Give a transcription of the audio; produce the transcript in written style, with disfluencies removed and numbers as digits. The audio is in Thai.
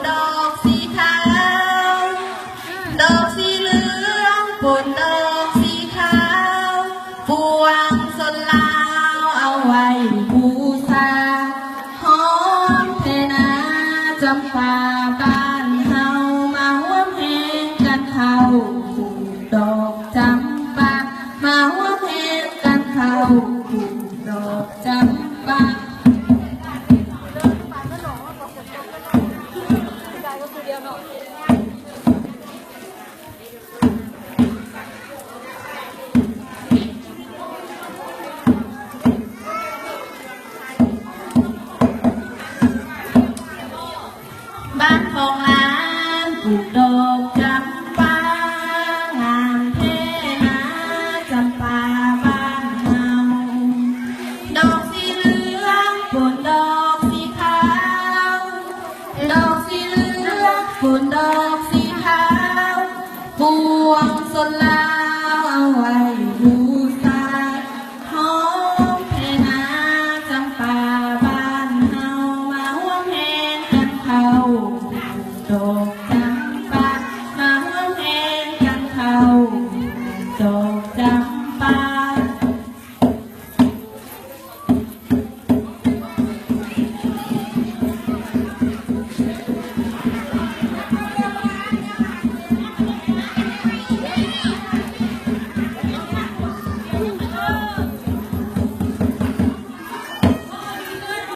ดอกสีขาวดอกสีเหลืองฝนดอกสีขาวพวงสนลาวเอาไว้บูชาหอมเทนาจำปาบ้านเฮามาร่วมแห่งกันเข้าปลูกดอกจำปามาร่วมแห่งกันเข้าปลูกดอกจำปาบ้านของลานปลูกดอกจำปางามเทนาจำปาบ้านเฮาดอกสีเหลืองฝนดอกสีขาวดอกสีเหลืองฝนดอกสีขาวพวงสนลาวเอาไว้บูชาหอมเทนาจำปาบ้านเฮามาร่วมแห่งกันเข้าดอก